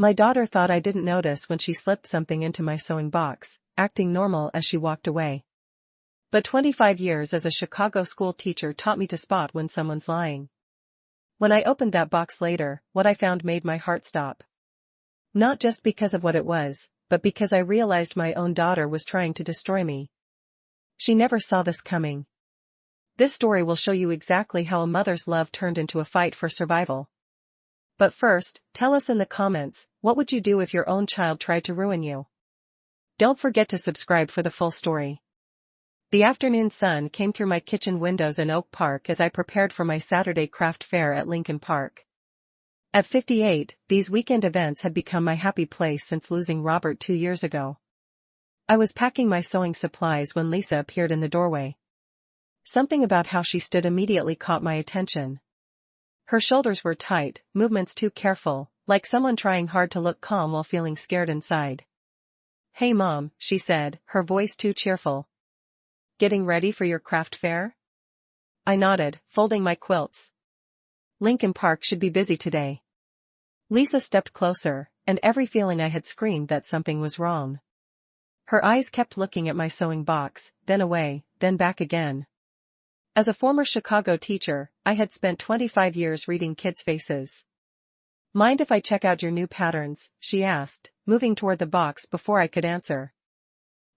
My daughter thought I didn't notice when she slipped something into my sewing box, acting normal as she walked away. But 25 years as a Chicago school teacher taught me to spot when someone's lying. When I opened that box later, what I found made my heart stop. Not just because of what it was, but because I realized my own daughter was trying to destroy me. She never saw this coming. This story will show you exactly how a mother's love turned into a fight for survival. But first, tell us in the comments, what would you do if your own child tried to ruin you? Don't forget to subscribe for the full story. The afternoon sun came through my kitchen windows in Oak Park as I prepared for my Saturday craft fair at Lincoln Park. At 58, these weekend events had become my happy place since losing Robert 2 years ago. I was packing my sewing supplies when Lisa appeared in the doorway. Something about how she stood immediately caught my attention. Her shoulders were tight, movements too careful, like someone trying hard to look calm while feeling scared inside. "Hey Mom," she said, her voice too cheerful. "Getting ready for your craft fair?" I nodded, folding my quilts. "Lincoln Park should be busy today." Lisa stepped closer, and every feeling I had screamed that something was wrong. Her eyes kept looking at my sewing box, then away, then back again. As a former Chicago teacher, I had spent 25 years reading kids' faces. "Mind if I check out your new patterns?" she asked, moving toward the box before I could answer.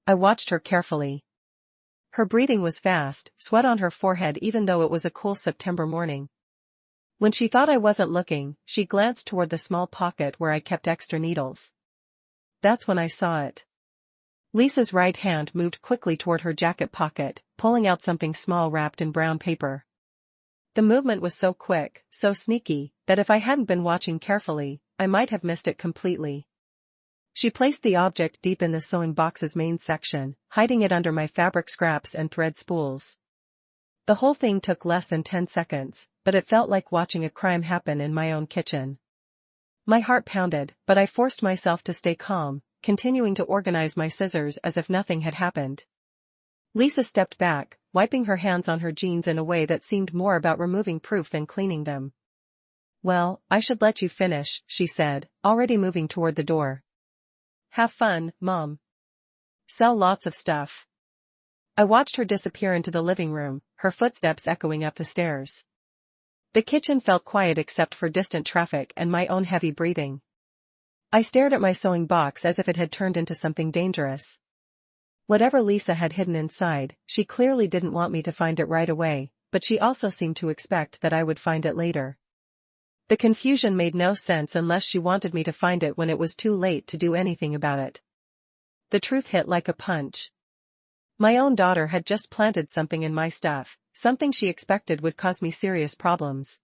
I watched her carefully. Her breathing was fast, sweat on her forehead even though it was a cool September morning. When she thought I wasn't looking, she glanced toward the small pocket where I kept extra needles. That's when I saw it. Lisa's right hand moved quickly toward her jacket pocket, pulling out something small wrapped in brown paper. The movement was so quick, so sneaky, that if I hadn't been watching carefully, I might have missed it completely. She placed the object deep in the sewing box's main section, hiding it under my fabric scraps and thread spools. The whole thing took less than 10 seconds, but it felt like watching a crime happen in my own kitchen. My heart pounded, but I forced myself to stay calm, continuing to organize my scissors as if nothing had happened. Lisa stepped back, wiping her hands on her jeans in a way that seemed more about removing proof than cleaning them. "Well, I should let you finish," she said, already moving toward the door. "Have fun, Mom. Sell lots of stuff." I watched her disappear into the living room, her footsteps echoing up the stairs. The kitchen felt quiet except for distant traffic and my own heavy breathing. I stared at my sewing box as if it had turned into something dangerous. Whatever Lisa had hidden inside, she clearly didn't want me to find it right away, but she also seemed to expect that I would find it later. The confusion made no sense unless she wanted me to find it when it was too late to do anything about it. The truth hit like a punch. My own daughter had just planted something in my stuff, something she expected would cause me serious problems.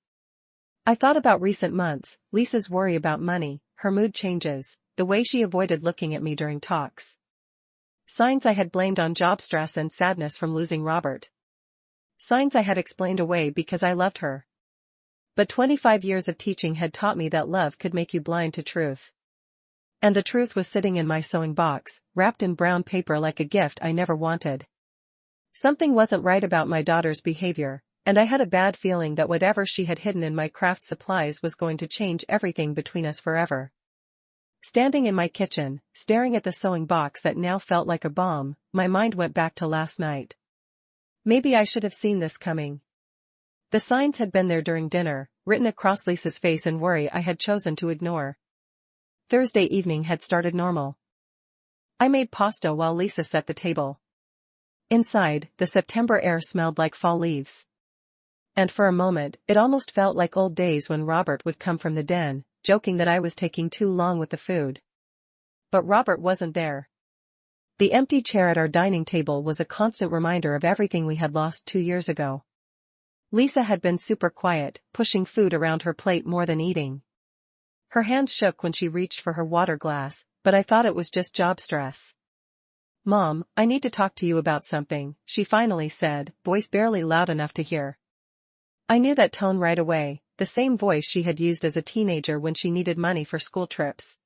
I thought about recent months, Lisa's worry about money, her mood changes, the way she avoided looking at me during talks. Signs I had blamed on job stress and sadness from losing Robert. Signs I had explained away because I loved her. But 25 years of teaching had taught me that love could make you blind to truth. And the truth was sitting in my sewing box, wrapped in brown paper like a gift I never wanted. Something wasn't right about my daughter's behavior, and I had a bad feeling that whatever she had hidden in my craft supplies was going to change everything between us forever. Standing in my kitchen, staring at the sewing box that now felt like a bomb, my mind went back to last night. Maybe I should have seen this coming. The signs had been there during dinner, written across Lisa's face in worry I had chosen to ignore. Thursday evening had started normal. I made pasta while Lisa set the table. Inside, the September air smelled like fall leaves. And for a moment, it almost felt like old days when Robert would come from the den, joking that I was taking too long with the food. But Robert wasn't there. The empty chair at our dining table was a constant reminder of everything we had lost 2 years ago. Lisa had been super quiet, pushing food around her plate more than eating. Her hands shook when she reached for her water glass, but I thought it was just job stress. "Mom, I need to talk to you about something," she finally said, voice barely loud enough to hear. I knew that tone right away, the same voice she had used as a teenager when she needed money for school trips.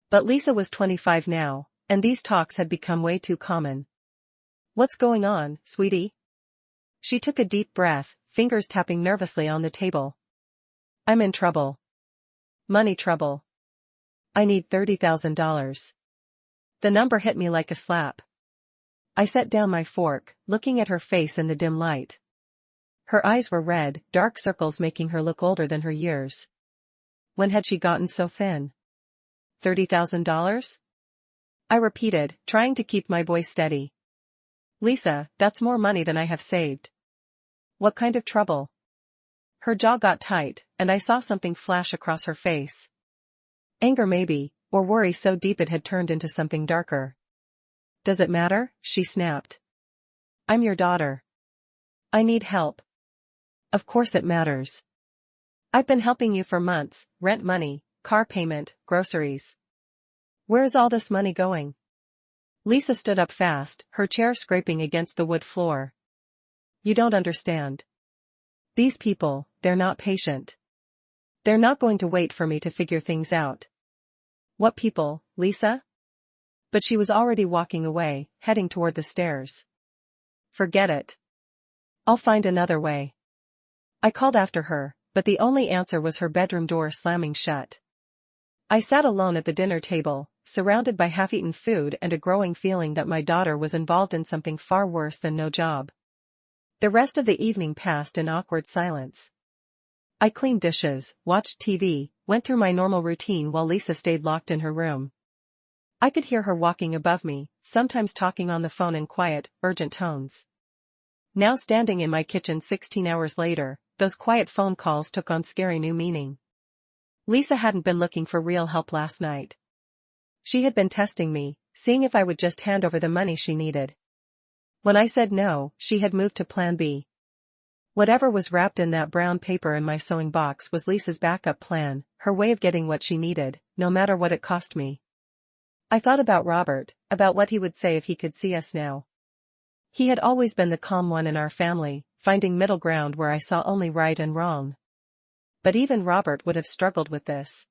But Lisa was 25 now, and these talks had become way too common. "What's going on, sweetie?" She took a deep breath, fingers tapping nervously on the table. "I'm in trouble. Money trouble." I need $30,000. The number hit me like a slap. I set down my fork, looking at her face in the dim light. Her eyes were red, dark circles making her look older than her years. When had she gotten so thin? $30,000? I repeated, trying to keep my voice steady. Lisa, that's more money than I have saved. What kind of trouble? Her jaw got tight, and I saw something flash across her face. Anger maybe, or worry so deep it had turned into something darker. Does it matter? She snapped. I'm your daughter. I need help. Of course it matters. I've been helping you for months, rent money, car payment, groceries. Where is all this money going? Lisa stood up fast, her chair scraping against the wood floor. You don't understand. These people, they're not patient. They're not going to wait for me to figure things out. What people, Lisa? But she was already walking away, heading toward the stairs. Forget it. I'll find another way. I called after her, but the only answer was her bedroom door slamming shut. I sat alone at the dinner table, surrounded by half-eaten food and a growing feeling that my daughter was involved in something far worse than no job. The rest of the evening passed in awkward silence. I cleaned dishes, watched TV, went through my normal routine while Lisa stayed locked in her room. I could hear her walking above me, sometimes talking on the phone in quiet, urgent tones. Now standing in my kitchen 16 hours later, those quiet phone calls took on scary new meaning. Lisa hadn't been looking for real help last night. She had been testing me, seeing if I would just hand over the money she needed. When I said no, she had moved to plan B. Whatever was wrapped in that brown paper in my sewing box was Lisa's backup plan, her way of getting what she needed, no matter what it cost me. I thought about Robert, about what he would say if he could see us now. He had always been the calm one in our family, finding middle ground where I saw only right and wrong. But even Robert would have struggled with this.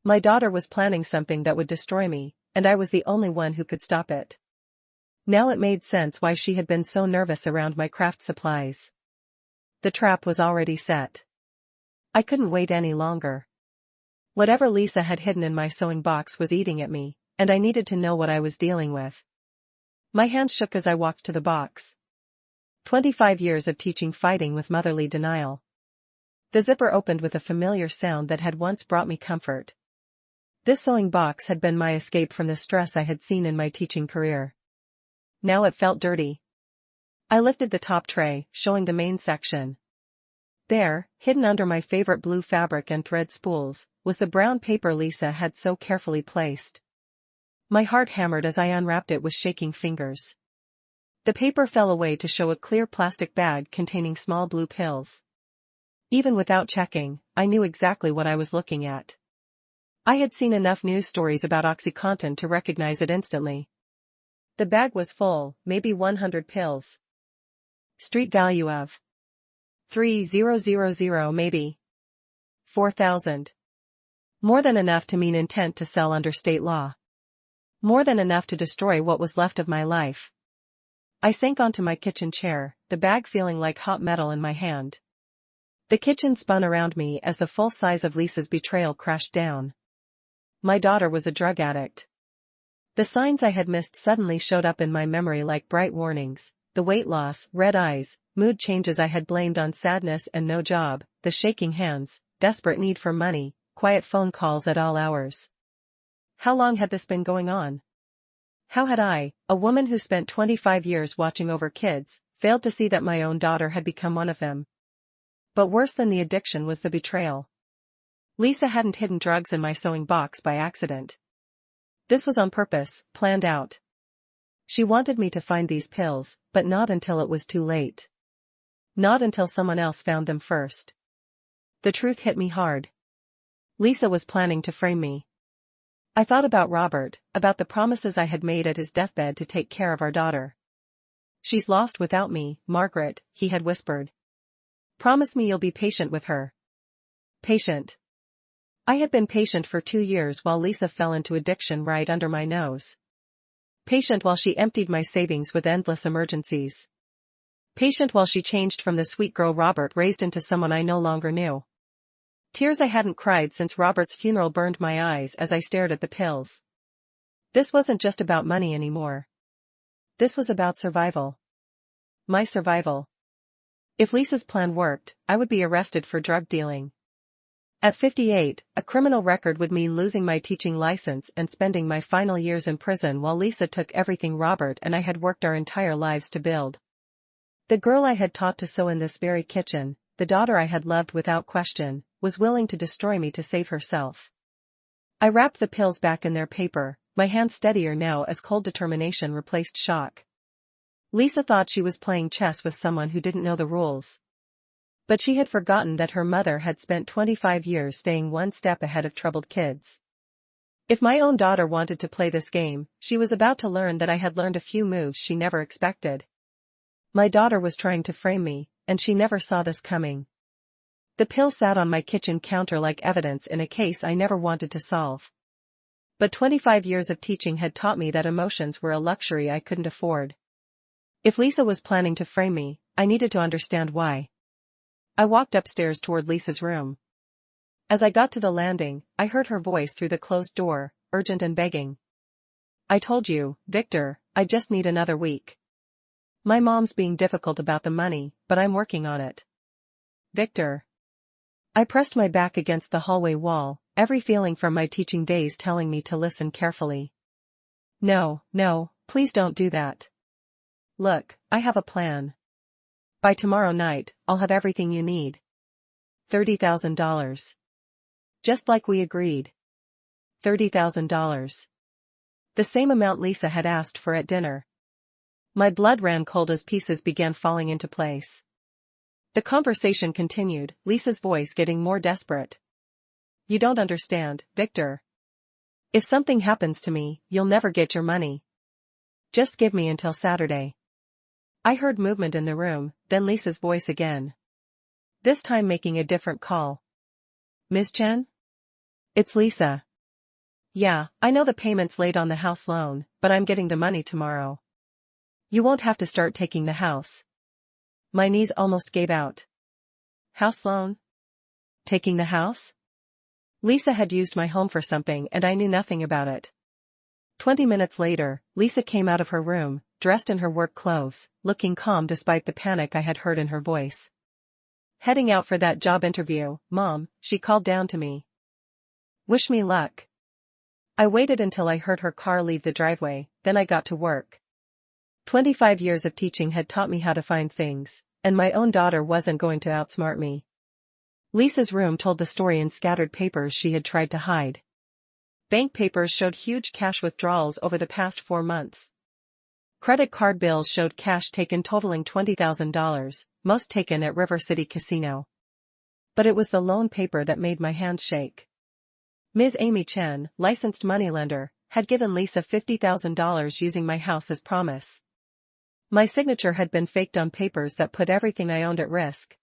My daughter was planning something that would destroy me, and I was the only one who could stop it. Now it made sense why she had been so nervous around my craft supplies. The trap was already set. I couldn't wait any longer. Whatever Lisa had hidden in my sewing box was eating at me, and I needed to know what I was dealing with. My hand shook as I walked to the box. 25 years of teaching fighting with motherly denial. The zipper opened with a familiar sound that had once brought me comfort. This sewing box had been my escape from the stress I had seen in my teaching career. Now it felt dirty. I lifted the top tray, showing the main section. There, hidden under my favorite blue fabric and thread spools, was the brown paper Lisa had so carefully placed. My heart hammered as I unwrapped it with shaking fingers. The paper fell away to show a clear plastic bag containing small blue pills. Even without checking, I knew exactly what I was looking at. I had seen enough news stories about OxyContin to recognize it instantly. The bag was full, maybe 100 pills. Street value of $3,000 maybe. 4,000. More than enough to mean intent to sell under state law. More than enough to destroy what was left of my life. I sank onto my kitchen chair, the bag feeling like hot metal in my hand. The kitchen spun around me as the full size of Lisa's betrayal crashed down. My daughter was a drug addict. The signs I had missed suddenly showed up in my memory like bright warnings. The weight loss, red eyes, mood changes I had blamed on sadness and no job, the shaking hands, desperate need for money, quiet phone calls at all hours. How long had this been going on? How had I, a woman who spent 25 years watching over kids, failed to see that my own daughter had become one of them? But worse than the addiction was the betrayal. Lisa hadn't hidden drugs in my sewing box by accident. This was on purpose, planned out. She wanted me to find these pills, but not until it was too late. Not until someone else found them first. The truth hit me hard. Lisa was planning to frame me. I thought about Robert, about the promises I had made at his deathbed to take care of our daughter. She's lost without me, Margaret, he had whispered. Promise me you'll be patient with her. Patient. I had been patient for 2 years while Lisa fell into addiction right under my nose. Patient while she emptied my savings with endless emergencies. Patient while she changed from the sweet girl Robert raised into someone I no longer knew. Tears I hadn't cried since Robert's funeral burned my eyes as I stared at the pills. This wasn't just about money anymore. This was about survival. My survival. If Lisa's plan worked, I would be arrested for drug dealing. At 58, a criminal record would mean losing my teaching license and spending my final years in prison while Lisa took everything Robert and I had worked our entire lives to build. The girl I had taught to sew in this very kitchen, the daughter I had loved without question, was willing to destroy me to save herself. I wrapped the pills back in their paper, my hand steadier now as cold determination replaced shock. Lisa thought she was playing chess with someone who didn't know the rules. But she had forgotten that her mother had spent 25 years staying one step ahead of troubled kids. If my own daughter wanted to play this game, she was about to learn that I had learned a few moves she never expected. My daughter was trying to frame me, and she never saw this coming. The pill sat on my kitchen counter like evidence in a case I never wanted to solve. But 25 years of teaching had taught me that emotions were a luxury I couldn't afford. If Lisa was planning to frame me, I needed to understand why. I walked upstairs toward Lisa's room. As I got to the landing, I heard her voice through the closed door, urgent and begging. I told you, Victor, I just need another week. My mom's being difficult about the money, but I'm working on it. Victor. I pressed my back against the hallway wall, every feeling from my teaching days telling me to listen carefully. No, please don't do that. Look, I have a plan. By tomorrow night, I'll have everything you need. $30,000. Just like we agreed. $30,000. The same amount Lisa had asked for at dinner. My blood ran cold as pieces began falling into place. The conversation continued, Lisa's voice getting more desperate. You don't understand, Victor. If something happens to me, you'll never get your money. Just give me until Saturday. I heard movement in the room, then Lisa's voice again. This time making a different call. Ms. Chen? It's Lisa. Yeah, I know the payment's late on the house loan, but I'm getting the money tomorrow. You won't have to start taking the house. My knees almost gave out. House loan? Taking the house? Lisa had used my home for something and I knew nothing about it. 20 minutes later, Lisa came out of her room, dressed in her work clothes, looking calm despite the panic I had heard in her voice. Heading out for that job interview, Mom, she called down to me. Wish me luck. I waited until I heard her car leave the driveway, then I got to work. 25 years of teaching had taught me how to find things, and my own daughter wasn't going to outsmart me. Lisa's room told the story in scattered papers she had tried to hide. Bank papers showed huge cash withdrawals over the past 4 months. Credit card bills showed cash taken totaling $20,000, most taken at River City Casino. But it was the loan paper that made my hands shake. Ms. Amy Chen, licensed moneylender, had given Lisa $50,000 using my house as promise. My signature had been faked on papers that put everything I owned at risk.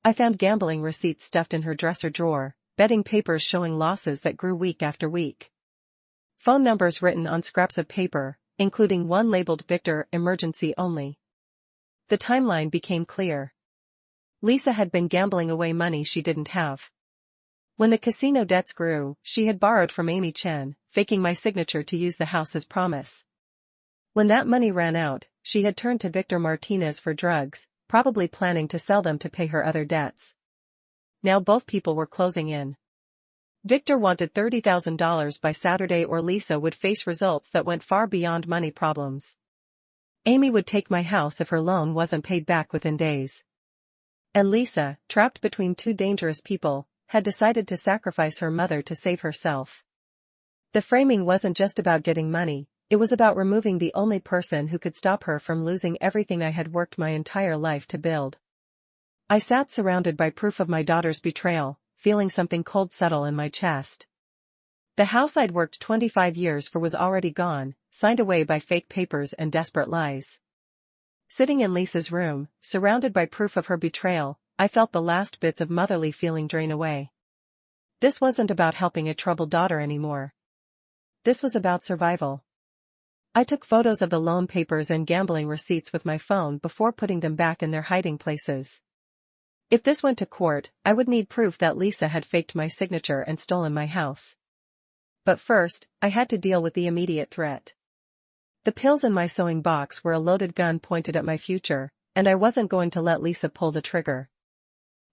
I found gambling receipts stuffed in her dresser drawer, betting papers showing losses that grew week after week. Phone numbers written on scraps of paper, including one labeled Victor, emergency only. The timeline became clear. Lisa had been gambling away money she didn't have. When the casino debts grew, she had borrowed from Amy Chen, faking my signature to use the house as promise. When that money ran out, she had turned to Victor Martinez for drugs, probably planning to sell them to pay her other debts. Now both people were closing in. Victor wanted $30,000 by Saturday or Lisa would face results that went far beyond money problems. Amy would take my house if her loan wasn't paid back within days. And Lisa, trapped between two dangerous people, had decided to sacrifice her mother to save herself. The framing wasn't just about getting money, it was about removing the only person who could stop her from losing everything I had worked my entire life to build. I sat surrounded by proof of my daughter's betrayal, feeling something cold settle in my chest. The house I'd worked 25 years for was already gone, signed away by fake papers and desperate lies. Sitting in Lisa's room, surrounded by proof of her betrayal, I felt the last bits of motherly feeling drain away. This wasn't about helping a troubled daughter anymore. This was about survival. I took photos of the loan papers and gambling receipts with my phone before putting them back in their hiding places. If this went to court, I would need proof that Lisa had faked my signature and stolen my house. But first, I had to deal with the immediate threat. The pills in my sewing box were a loaded gun pointed at my future, and I wasn't going to let Lisa pull the trigger.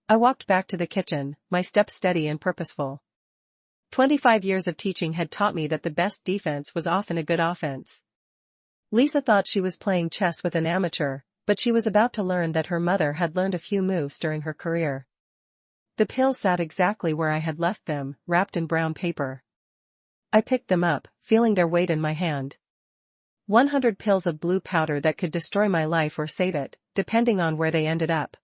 I walked back to the kitchen, my steps steady and purposeful. 25 years of teaching had taught me that the best defense was often a good offense. Lisa thought she was playing chess with an amateur, but she was about to learn that her mother had learned a few moves during her career. The pills sat exactly where I had left them, wrapped in brown paper. I picked them up, feeling their weight in my hand. 100 pills of blue powder that could destroy my life or save it, depending on where they ended up.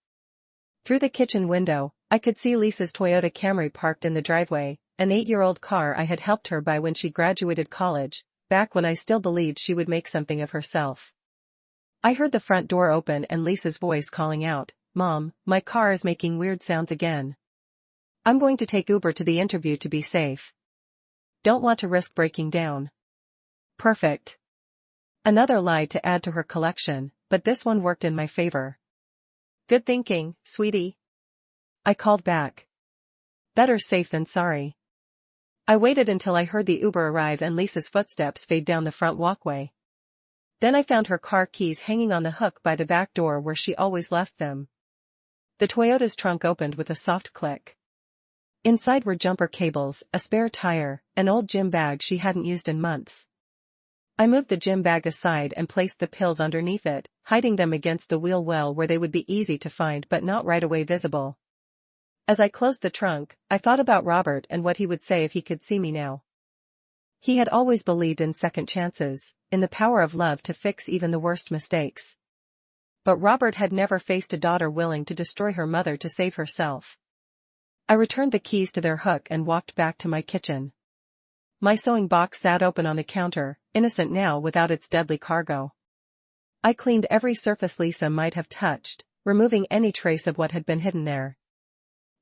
Through the kitchen window, I could see Lisa's Toyota Camry parked in the driveway, an 8-year-old car I had helped her buy when she graduated college, back when I still believed she would make something of herself. I heard the front door open and Lisa's voice calling out, "Mom, my car is making weird sounds again. I'm going to take Uber to the interview to be safe. Don't want to risk breaking down." Perfect. Another lie to add to her collection, but this one worked in my favor. "Good thinking, sweetie," I called back. Better safe than sorry. I waited until I heard the Uber arrive and Lisa's footsteps fade down the front walkway. Then I found her car keys hanging on the hook by the back door where she always left them. The Toyota's trunk opened with a soft click. Inside were jumper cables, a spare tire, an old gym bag she hadn't used in months. I moved the gym bag aside and placed the pills underneath it, hiding them against the wheel well where they would be easy to find but not right away visible. As I closed the trunk, I thought about Robert and what he would say if he could see me now. He had always believed in second chances, in the power of love to fix even the worst mistakes. But Robert had never faced a daughter willing to destroy her mother to save herself. I returned the keys to their hook and walked back to my kitchen. My sewing box sat open on the counter, innocent now without its deadly cargo. I cleaned every surface Lisa might have touched, removing any trace of what had been hidden there.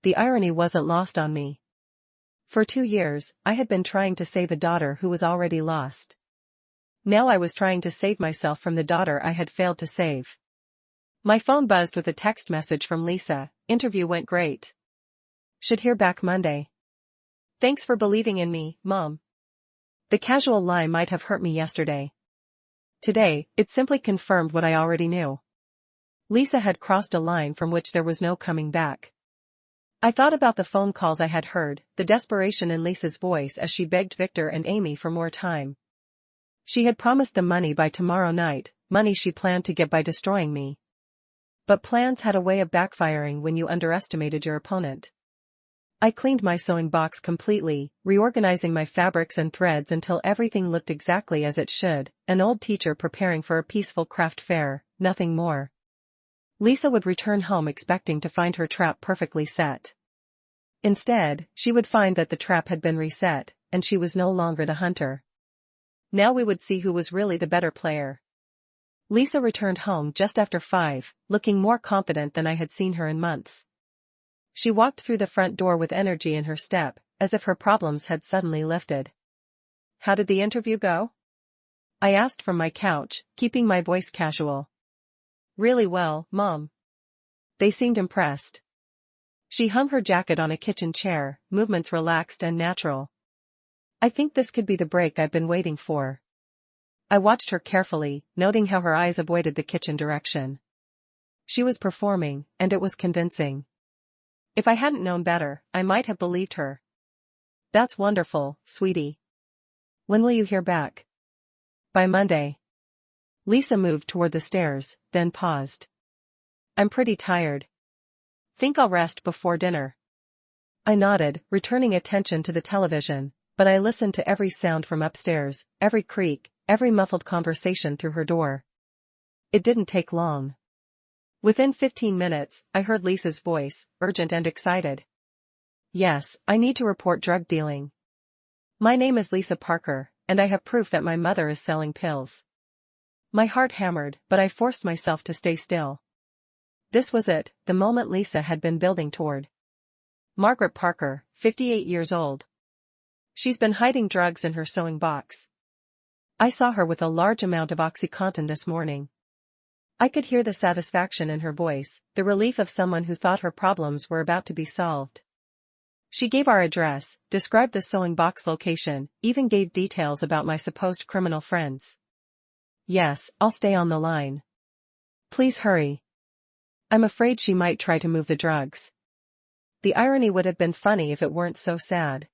The irony wasn't lost on me. For 2 years, I had been trying to save a daughter who was already lost. Now I was trying to save myself from the daughter I had failed to save. My phone buzzed with a text message from Lisa. "Interview went great. Should hear back Monday. Thanks for believing in me, Mom." The casual lie might have hurt me yesterday. Today, it simply confirmed what I already knew. Lisa had crossed a line from which there was no coming back. I thought about the phone calls I had heard, the desperation in Lisa's voice as she begged Victor and Amy for more time. She had promised them money by tomorrow night, money she planned to get by destroying me. But plans had a way of backfiring when you underestimated your opponent. I cleaned my sewing box completely, reorganizing my fabrics and threads until everything looked exactly as it should, an old teacher preparing for a peaceful craft fair, nothing more. Lisa would return home expecting to find her trap perfectly set. Instead, she would find that the trap had been reset, and she was no longer the hunter. Now we would see who was really the better player. Lisa returned home just after 5, looking more confident than I had seen her in months. She walked through the front door with energy in her step, as if her problems had suddenly lifted. "How did the interview go?" I asked from my couch, keeping my voice casual. "Really well, Mom." They seemed impressed. She hung her jacket on a kitchen chair, movements relaxed and natural. "I think this could be the break I've been waiting for." I watched her carefully, noting how her eyes avoided the kitchen direction. She was performing, and it was convincing. If I hadn't known better, I might have believed her. "That's wonderful, sweetie. When will you hear back?" "By Monday." Lisa moved toward the stairs, then paused. "I'm pretty tired. Think I'll rest before dinner." I nodded, returning attention to the television, but I listened to every sound from upstairs, every creak, every muffled conversation through her door. It didn't take long. Within 15 minutes, I heard Lisa's voice, urgent and excited. "Yes, I need to report drug dealing. My name is Lisa Parker, and I have proof that my mother is selling pills." My heart hammered, but I forced myself to stay still. This was it, the moment Lisa had been building toward. Margaret Parker, 58 years old. She's been hiding drugs in her sewing box. I saw her with a large amount of OxyContin this morning. I could hear the satisfaction in her voice, the relief of someone who thought her problems were about to be solved. She gave our address, described the sewing box location, even gave details about my supposed criminal friends. Yes, I'll stay on the line. Please hurry. I'm afraid she might try to move the drugs. The irony would have been funny if it weren't so sad.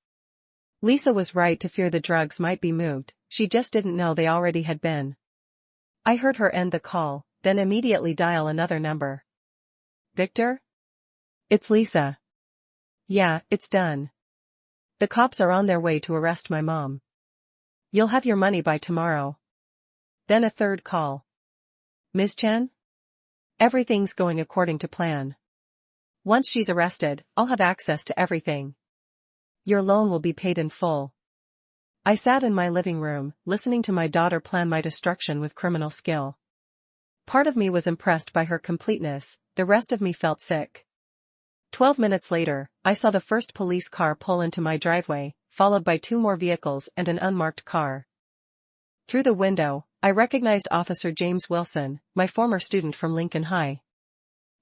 Lisa was right to fear the drugs might be moved, she just didn't know they already had been. I heard her end the call, then immediately dial another number. Victor? It's Lisa. Yeah, it's done. The cops are on their way to arrest my mom. You'll have your money by tomorrow. Then a third call. Ms. Chen? Everything's going according to plan. Once she's arrested, I'll have access to everything. Your loan will be paid in full. I sat in my living room, listening to my daughter plan my destruction with criminal skill. Part of me was impressed by her completeness, the rest of me felt sick. 12 minutes later, I saw the first police car pull into my driveway, followed by 2 more vehicles and an unmarked car. Through the window, I recognized Officer James Wilson, my former student from Lincoln High.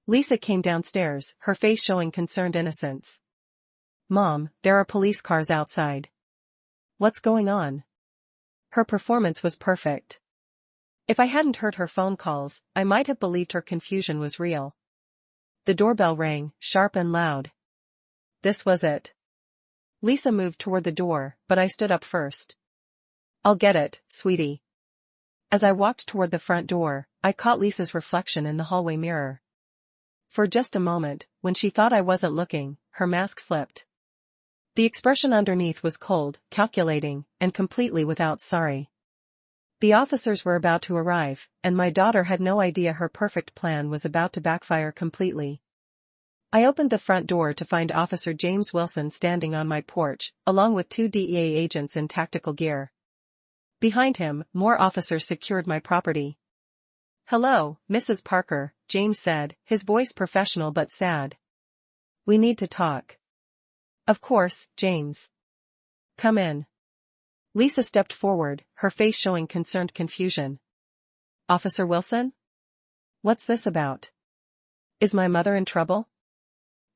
Lisa came downstairs, her face showing concerned innocence. Mom, there are police cars outside. What's going on? Her performance was perfect. If I hadn't heard her phone calls, I might have believed her confusion was real. The doorbell rang, sharp and loud. This was it. Lisa moved toward the door, but I stood up first. I'll get it, sweetie. As I walked toward the front door, I caught Lisa's reflection in the hallway mirror. For just a moment, when she thought I wasn't looking, her mask slipped. The expression underneath was cold, calculating, and completely without sorry. The officers were about to arrive, and my daughter had no idea her perfect plan was about to backfire completely. I opened the front door to find Officer James Wilson standing on my porch, along with 2 DEA agents in tactical gear. Behind him, more officers secured my property. Hello, Mrs. Parker, James said, his voice professional but sad. We need to talk. Of course, James. Come in. Lisa stepped forward, her face showing concerned confusion. Officer Wilson? What's this about? Is my mother in trouble?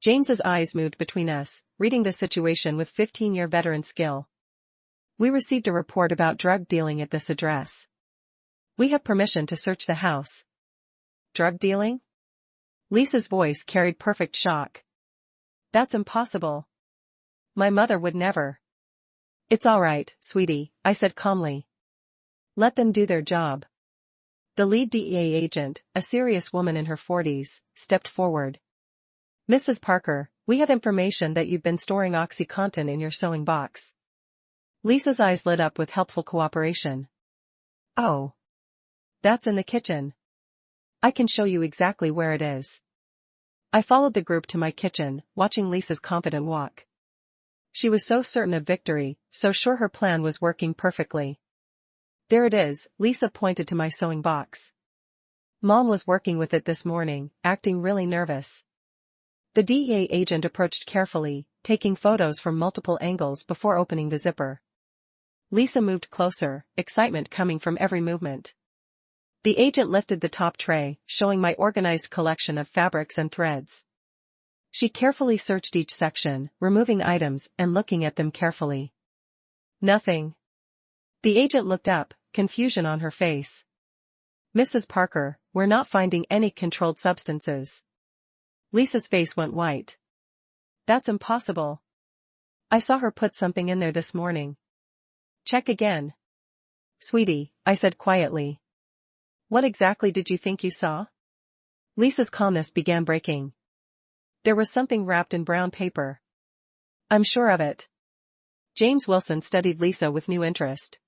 James's eyes moved between us, reading the situation with 15-year veteran skill. We received a report about drug dealing at this address. We have permission to search the house. Drug dealing? Lisa's voice carried perfect shock. That's impossible. My mother would never. It's all right, sweetie, I said calmly. Let them do their job. The lead DEA agent, a serious woman in her 40s, stepped forward. Mrs. Parker, we have information that you've been storing OxyContin in your sewing box. Lisa's eyes lit up with helpful cooperation. Oh. That's in the kitchen. I can show you exactly where it is. I followed the group to my kitchen, watching Lisa's confident walk. She was so certain of victory, so sure her plan was working perfectly. There it is, Lisa pointed to my sewing box. Mom was working with it this morning, acting really nervous. The DEA agent approached carefully, taking photos from multiple angles before opening the zipper. Lisa moved closer, excitement coming from every movement. The agent lifted the top tray, showing my organized collection of fabrics and threads. She carefully searched each section, removing items and looking at them carefully. Nothing. The agent looked up, confusion on her face. Mrs. Parker, we're not finding any controlled substances. Lisa's face went white. That's impossible. I saw her put something in there this morning. Check again. Sweetie, I said quietly. What exactly did you think you saw? Lisa's calmness began breaking. There was something wrapped in brown paper. I'm sure of it. James Wilson studied Lisa with new interest.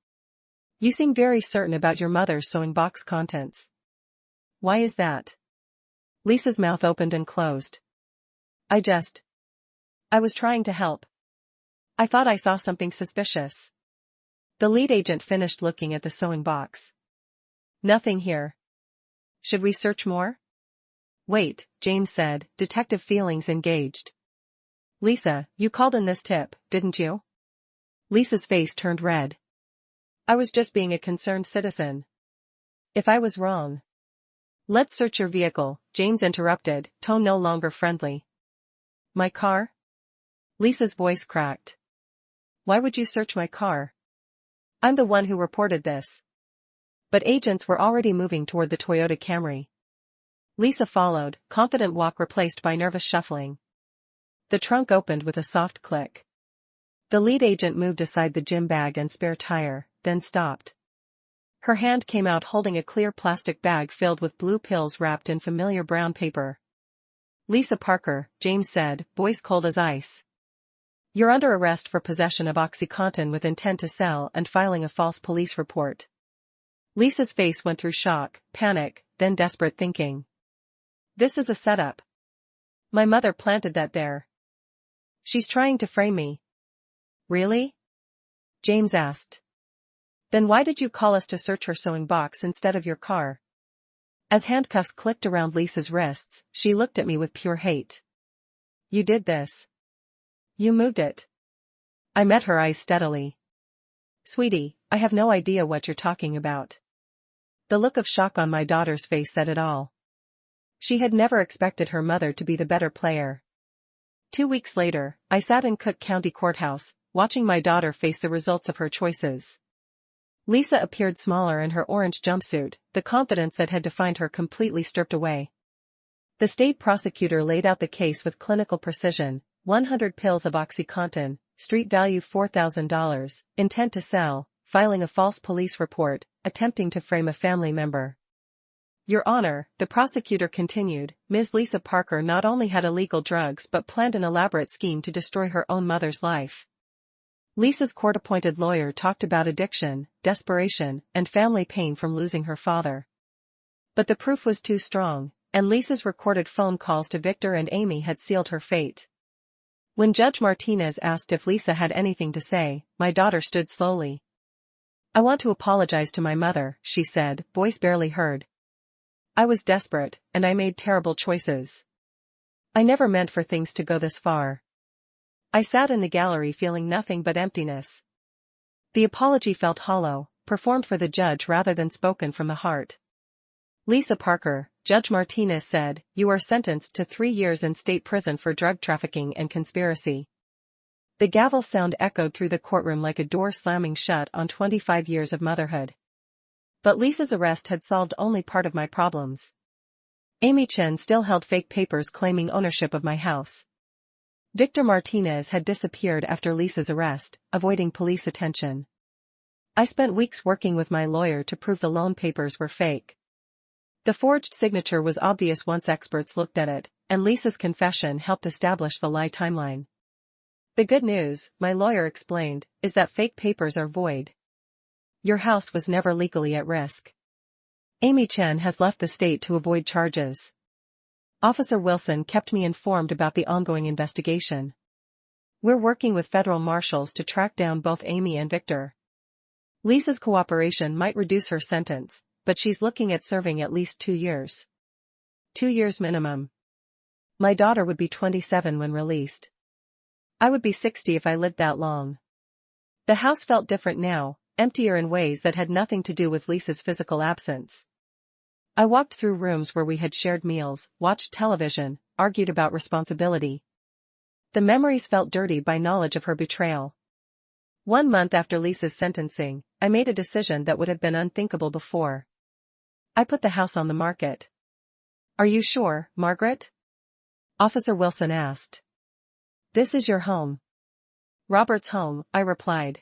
You seem very certain about your mother's sewing box contents. Why is that? Lisa's mouth opened and closed. I was trying to help. I thought I saw something suspicious. The lead agent finished looking at the sewing box. Nothing here. Should we search more? Wait, James said, detective feelings engaged. Lisa, you called in this tip, didn't you? Lisa's face turned red. I was just being a concerned citizen. If I was wrong. Let's search your vehicle, James interrupted, tone no longer friendly. My car? Lisa's voice cracked. Why would you search my car? I'm the one who reported this. But agents were already moving toward the Toyota Camry. Lisa followed, confident walk replaced by nervous shuffling. The trunk opened with a soft click. The lead agent moved aside the gym bag and spare tire, then stopped. Her hand came out holding a clear plastic bag filled with blue pills wrapped in familiar brown paper. Lisa Parker, James said, voice cold as ice. You're under arrest for possession of OxyContin with intent to sell and filing a false police report. Lisa's face went through shock, panic, then desperate thinking. This is a setup. My mother planted that there. She's trying to frame me. Really? James asked. Then why did you call us to search her sewing box instead of your car? As handcuffs clicked around Lisa's wrists, she looked at me with pure hate. You did this. You moved it. I met her eyes steadily. Sweetie, I have no idea what you're talking about. The look of shock on my daughter's face said it all. She had never expected her mother to be the better player. 2 weeks later, I sat in Cook County Courthouse, watching my daughter face the results of her choices. Lisa appeared smaller in her orange jumpsuit, the confidence that had defined her completely stripped away. The state prosecutor laid out the case with clinical precision: 100 pills of OxyContin, street value $4,000, intent to sell, filing a false police report, attempting to frame a family member. Your Honor, the prosecutor continued, Ms. Lisa Parker not only had illegal drugs but planned an elaborate scheme to destroy her own mother's life. Lisa's court-appointed lawyer talked about addiction, desperation, and family pain from losing her father. But the proof was too strong, and Lisa's recorded phone calls to Victor and Amy had sealed her fate. When Judge Martinez asked if Lisa had anything to say, my daughter stood slowly. I want to apologize to my mother, she said, voice barely heard. I was desperate, and I made terrible choices. I never meant for things to go this far. I sat in the gallery feeling nothing but emptiness. The apology felt hollow, performed for the judge rather than spoken from the heart. Lisa Parker, Judge Martinez said, you are sentenced to 3 years in state prison for drug trafficking and conspiracy. The gavel sound echoed through the courtroom like a door slamming shut on 25 years of motherhood. But Lisa's arrest had solved only part of my problems. Amy Chen still held fake papers claiming ownership of my house. Victor Martinez had disappeared after Lisa's arrest, avoiding police attention. I spent weeks working with my lawyer to prove the loan papers were fake. The forged signature was obvious once experts looked at it, and Lisa's confession helped establish the lie timeline. The good news, my lawyer explained, is that fake papers are void. Your house was never legally at risk. Amy Chen has left the state to avoid charges. Officer Wilson kept me informed about the ongoing investigation. We're working with federal marshals to track down both Amy and Victor. Lisa's cooperation might reduce her sentence, but she's looking at serving at least 2 years. 2 years minimum. My daughter would be 27 when released. I would be 60 if I lived that long. The house felt different now, emptier in ways that had nothing to do with Lisa's physical absence. I walked through rooms where we had shared meals, watched television, argued about responsibility. The memories felt dirty by knowledge of her betrayal. 1 month after Lisa's sentencing, I made a decision that would have been unthinkable before. I put the house on the market. Are you sure, Margaret? Officer Wilson asked. This is your home. Robert's home, I replied.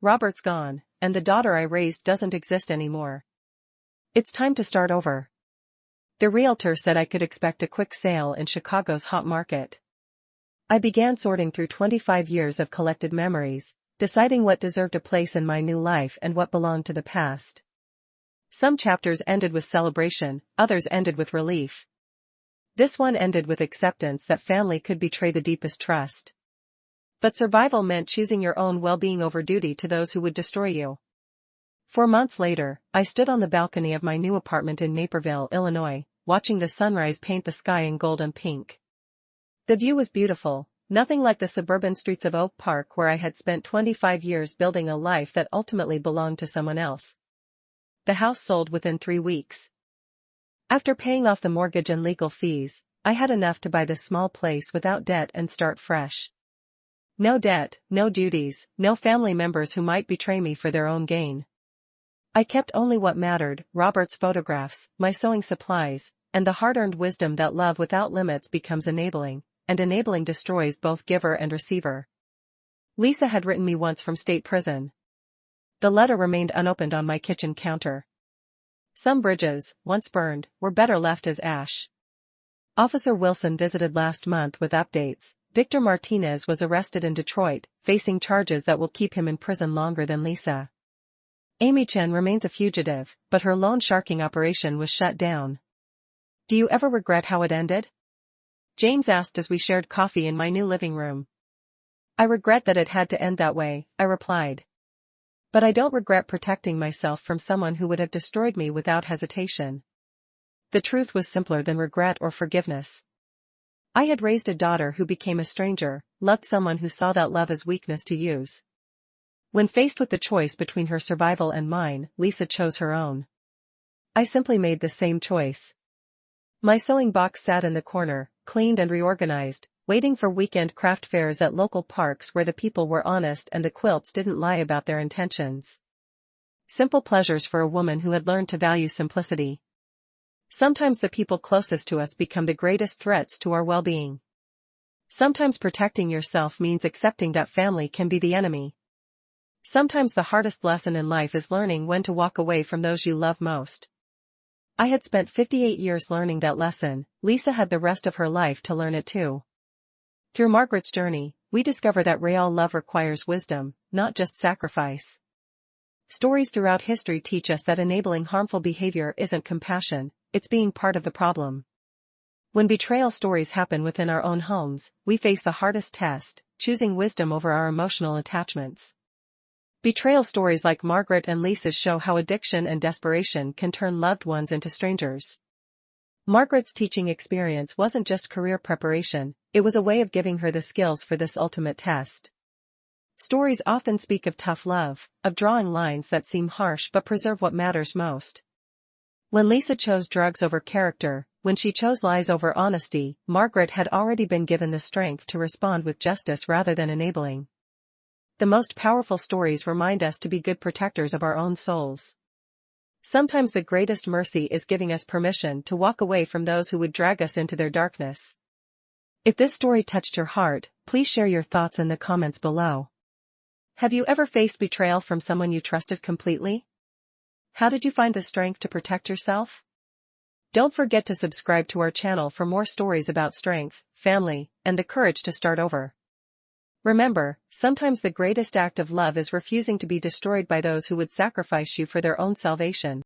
Robert's gone, and the daughter I raised doesn't exist anymore. It's time to start over. The realtor said I could expect a quick sale in Chicago's hot market. I began sorting through 25 years of collected memories, deciding what deserved a place in my new life and what belonged to the past. Some chapters ended with celebration, others ended with relief. This one ended with acceptance that family could betray the deepest trust. But survival meant choosing your own well-being over duty to those who would destroy you. 4 months later, I stood on the balcony of my new apartment in Naperville, Illinois, watching the sunrise paint the sky in gold and pink. The view was beautiful, nothing like the suburban streets of Oak Park where I had spent 25 years building a life that ultimately belonged to someone else. The house sold within 3 weeks. After paying off the mortgage and legal fees, I had enough to buy this small place without debt and start fresh. No debt, no duties, no family members who might betray me for their own gain. I kept only what mattered: Robert's photographs, my sewing supplies, and the hard-earned wisdom that love without limits becomes enabling, and enabling destroys both giver and receiver. Lisa had written me once from state prison. The letter remained unopened on my kitchen counter. Some bridges, once burned, were better left as ash. Officer Wilson visited last month with updates. Victor Martinez was arrested in Detroit, facing charges that will keep him in prison longer than Lisa. Amy Chen remains a fugitive, but her loan sharking operation was shut down. Do you ever regret how it ended? James asked as we shared coffee in my new living room. I regret that it had to end that way, I replied. But I don't regret protecting myself from someone who would have destroyed me without hesitation. The truth was simpler than regret or forgiveness. I had raised a daughter who became a stranger, loved someone who saw that love as weakness to use. When faced with the choice between her survival and mine, Lisa chose her own. I simply made the same choice. My sewing box sat in the corner, cleaned and reorganized, waiting for weekend craft fairs at local parks where the people were honest and the quilts didn't lie about their intentions. Simple pleasures for a woman who had learned to value simplicity. Sometimes the people closest to us become the greatest threats to our well-being. Sometimes protecting yourself means accepting that family can be the enemy. Sometimes the hardest lesson in life is learning when to walk away from those you love most. I had spent 58 years learning that lesson. Lisa had the rest of her life to learn it too. Through Margaret's journey, we discover that real love requires wisdom, not just sacrifice. Stories throughout history teach us that enabling harmful behavior isn't compassion, it's being part of the problem. When betrayal stories happen within our own homes, we face the hardest test: choosing wisdom over our emotional attachments. Betrayal stories like Margaret and Lisa's show how addiction and desperation can turn loved ones into strangers. Margaret's teaching experience wasn't just career preparation, it was a way of giving her the skills for this ultimate test. Stories often speak of tough love, of drawing lines that seem harsh but preserve what matters most. When Lisa chose drugs over character, when she chose lies over honesty, Margaret had already been given the strength to respond with justice rather than enabling. The most powerful stories remind us to be good protectors of our own souls. Sometimes the greatest mercy is giving us permission to walk away from those who would drag us into their darkness. If this story touched your heart, please share your thoughts in the comments below. Have you ever faced betrayal from someone you trusted completely? How did you find the strength to protect yourself? Don't forget to subscribe to our channel for more stories about strength, family, and the courage to start over. Remember, sometimes the greatest act of love is refusing to be destroyed by those who would sacrifice you for their own salvation.